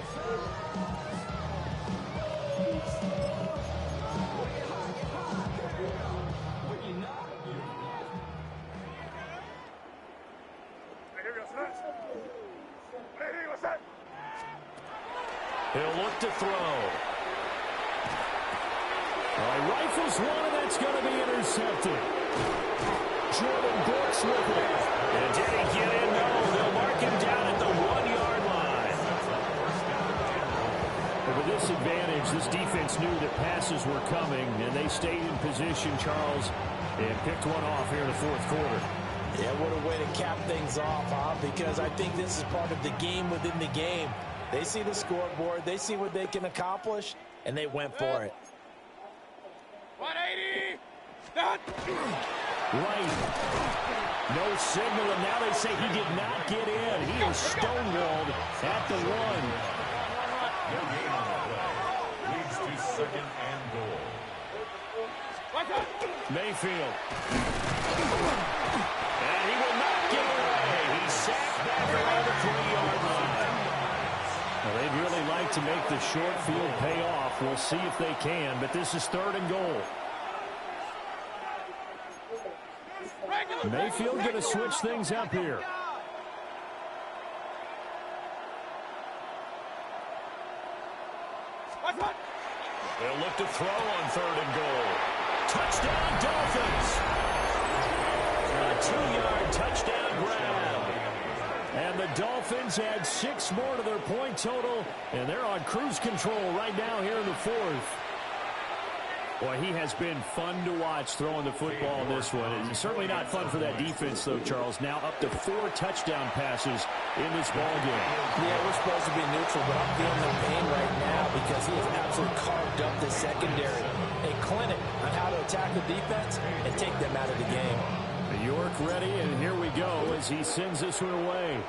He'll look to throw. Rifles one, and that's going to be intercepted. Jordan Brooks with it. And did he get in? No, they'll mark him down at the 1-yard line. But with this advantage, this defense knew that passes were coming, and they stayed in position, Charles, and picked one off here in the 4th quarter. Yeah, what a way to cap things off, huh? Because I think this is part of the game within the game. They see the scoreboard, they see what they can accomplish, and they went for it. 180! Right. No signal, and now they say he did not get in. He is stonewalled at the 1. second and goal. Mayfield. And he will not get away. He's sacked back around the 3-yard line. Well, they'd really like to make the short field pay off. We'll see if they can, but this is 3rd and goal. Mayfield going to switch things up here. They'll look to throw on 3rd and goal. Touchdown, Dolphins! A 2-yard touchdown grab. And the Dolphins add 6 more to their point total, and they're on cruise control right now here in the 4th. Boy, he has been fun to watch throwing the football in this one. It's certainly not fun for that defense, though, Charles. Now up to 4 touchdown passes in this ballgame. Yeah, we're supposed to be neutral, but I'm feeling the pain right now because he has absolutely carved up the secondary. A clinic on how to attack the defense and take them out of the game. York ready, and here we go as he sends this one away.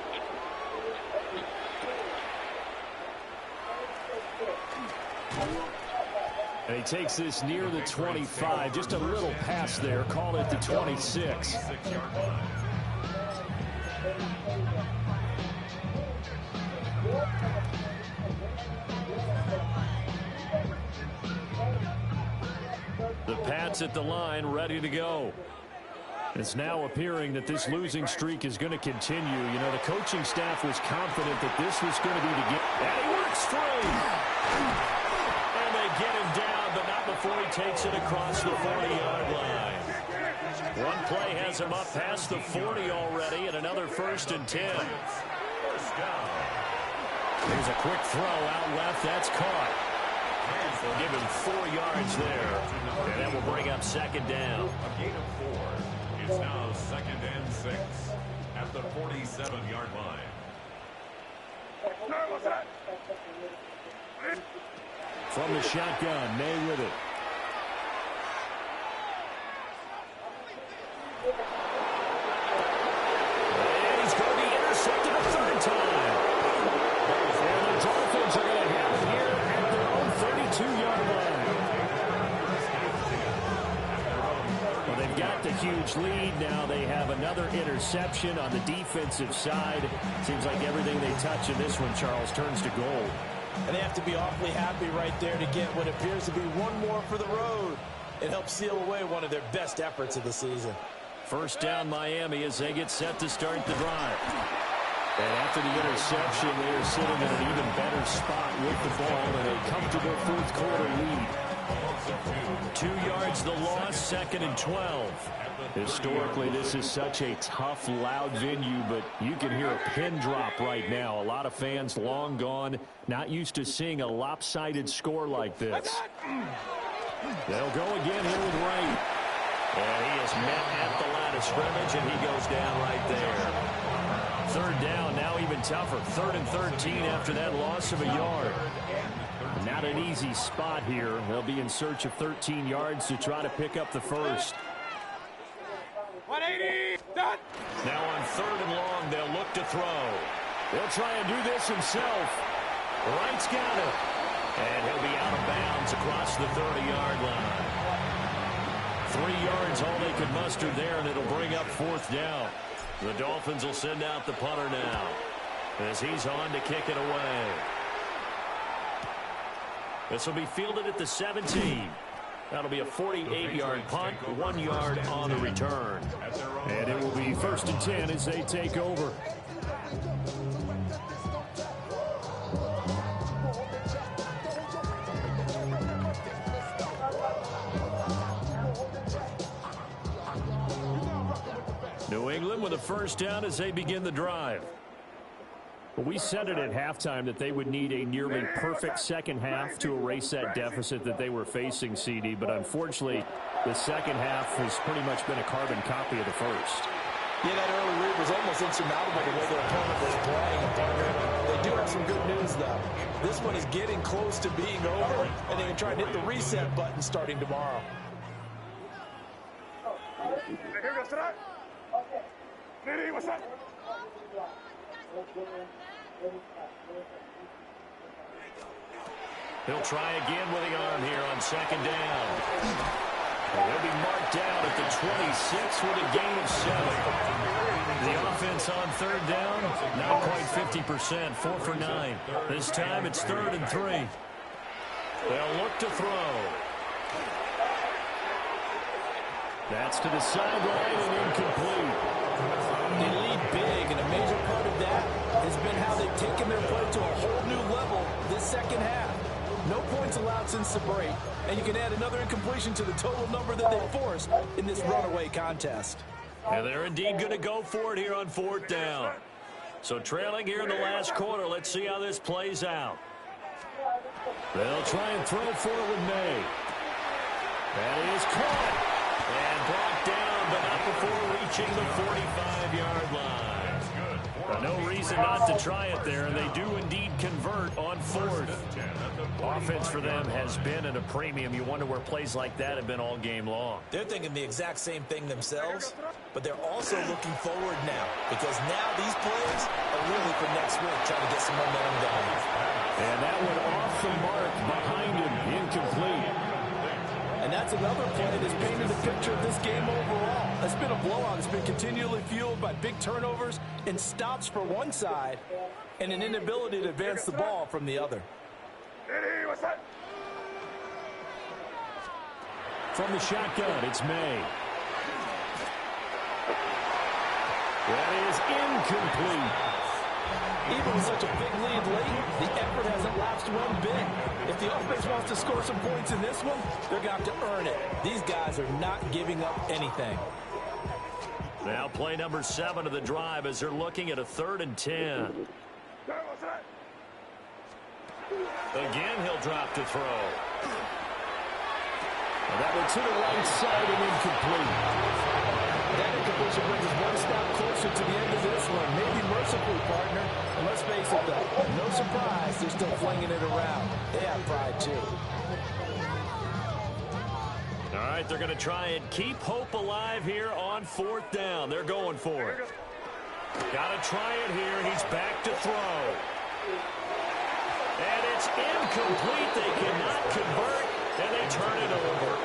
And he takes this near the 25. Just a little pass there. Call it the 26. The Pats at the line, ready to go. It's now appearing that this losing streak is going to continue. You know, the coaching staff was confident that this was going to be the game. And he works free. And they get him down, but not before he takes it across the 40-yard line. One play has him up past the 40 already, and another 1st and 10. Here's a quick throw out left. That's caught. They'll give him 4 yards there. And that will bring up 2nd down. A gain of 4. It's now 2nd and 6 at the 47-yard line. From the shotgun, May with it. And he's going to be intercepted a 3rd time. And the Dolphins are going to have it here at their own 32-yard line. Well, they've got the huge lead. Now they have another interception on the defensive side. Seems like everything they touch in this one, Charles, turns to gold. And they have to be awfully happy right there to get what appears to be one more for the road. It helps seal away one of their best efforts of the season. 1st down Miami as they get set to start the drive. And after the interception, they are sitting in an even better spot with the ball and a comfortable 4th quarter lead. 2 yards the loss, 2nd and 12. Historically, this is such a tough, loud venue, but you can hear a pin drop right now. A lot of fans long gone, not used to seeing a lopsided score like this. They'll go again here with Wright. And he is met at the line of scrimmage, and he goes down right there. 3rd down, now even tougher. 3rd and 13 after that loss of a yard. Not an easy spot here. They'll be in search of 13 yards to try to pick up the 1st. 180, done. Now on 3rd and long, they'll look to throw. He'll try and do this himself. Wright's got it. And he'll be out of bounds across the 30-yard line. 3 yards, all they could muster there, and it'll bring up 4th down. The Dolphins will send out the punter now as he's on to kick it away. This will be fielded at the 17. That'll be a 48-yard punt, 1 yard on the return. And it will be 1st and 10 as they take over. New England with a 1st down as they begin the drive. We said it at halftime that they would need a nearly perfect second half to erase that deficit that they were facing, CD. But unfortunately, the second half has pretty much been a carbon copy of the first. Yeah, that early lead was almost insurmountable the way their opponent was playing. They do have some good news, though. This one is getting close to being over, and they can try and hit the reset button starting tomorrow. Here goes tonight. Nitty, what's up? He'll try again with the arm here on second down. And he'll be marked down at the 26 with a gain of 7. The offense on third down, not quite 50%, 4 for 9. This time it's 3rd and 3. They'll look to throw. That's to the sideline and incomplete. They lead big, and a major part of that has been how they've taken their play to a whole new level this second half. No points allowed since the break, and you can add another incompletion to the total number that they forced in this runaway contest. And they're indeed going to go for it here on 4th down. So trailing here in the last quarter, let's see how this plays out. They'll try and throw for it with May. That is caught. And brought down, but not before reaching the 45-yard line. No reason not to try it there, and they do indeed convert on 4th. Offense for them has been at a premium. You wonder where plays like that have been all game long. They're thinking the exact same thing themselves, but they're also looking forward now, because now these plays are really for next week, trying to get some momentum going. And that one off the mark behind him, incomplete. And that's another play that's painted the picture of this game overall. It's been a blowout. It's been continually fueled by big turnovers and stops for one side and an inability to advance the ball from the other. From the shotgun, it's May. That is incomplete. Even with such a big lead late, the effort hasn't lapsed one bit. If the offense wants to score some points in this one, they're going to have to earn it. These guys are not giving up anything. Now play number 7 of the drive as they're looking at a 3rd and 10. Again, he'll drop to throw. And that one to the right side and incomplete. That incompletion brings us one step closer to the end of this one. Maybe mercifully, partner. And let's face it, though, no surprise, they're still flinging it around. They have pride, too. All right, they're going to try and keep hope alive here on 4th down. They're going for it. Got to try it here. He's back to throw. And it's incomplete. They cannot convert, and they turn it over.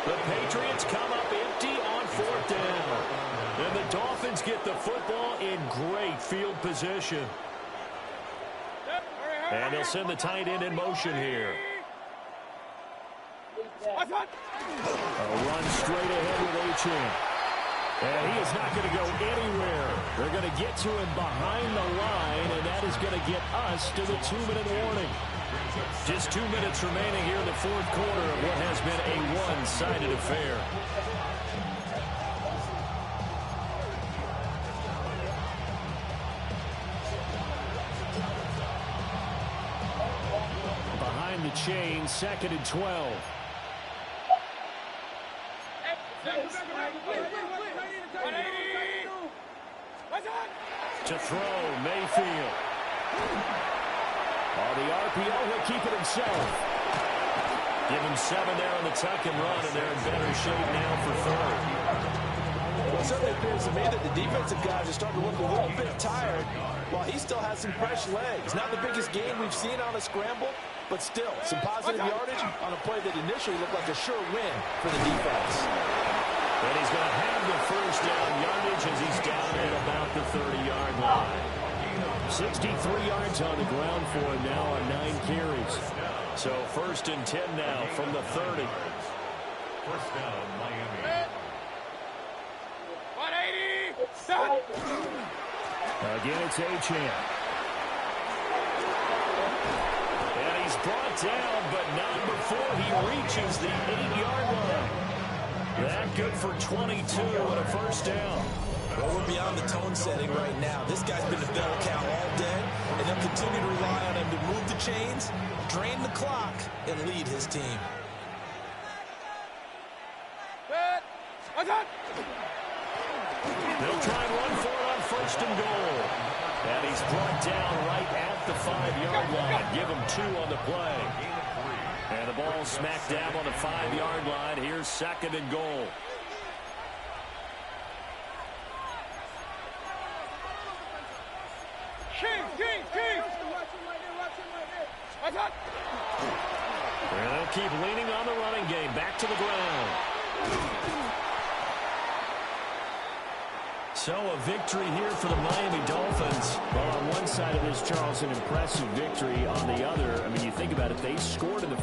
The Patriots come up empty on 4th down. And the Dolphins get the football in great field position. And they'll send the tight end in motion here. A run straight ahead with Achane. And he is not going to go anywhere. They're going to get to him behind the line, and that is going to get us to the 2-minute warning. Just 2 minutes remaining here in the 4th quarter of what has been a one-sided affair. Behind the chain, 2nd and 12. To throw, Mayfield. On the RPO, he'll keep it himself. Give him 7 there on the tuck and run, and they're in better shape now for 3rd. Well, it certainly appears to me that the defensive guys are starting to look a little bit tired while he still has some fresh legs. Not the biggest game we've seen on a scramble, but still, some positive yardage on a play that initially looked like a sure win for the defense. And he's going to have the 1st down yardage as he's down at about the 30-yard line. 63 yards on the ground for him now on 9 carries. So 1st and 10 now from the 30. 1st down, Miami. 180. Stop. Again, it's Achane. And he's brought down, but not before he reaches the 8-yard line. That good for 22 and a 1st down. Well, we're beyond the tone setting right now. This guy's been a bell cow all day, and they'll continue to rely on him to move the chains, drain the clock, and lead his team. They'll try and run for it on 1st and goal. And he's brought down right at the 5-yard line. Give him 2 on the play. And the ball smack dab on the 5-yard line. Here's 2nd and goal. And they'll keep leaning on the running game. Back to the ground. So a victory here for the Miami Dolphins. Well, on one side of this, Charles, an impressive victory. On the other, I mean, you think about it, they scored in the first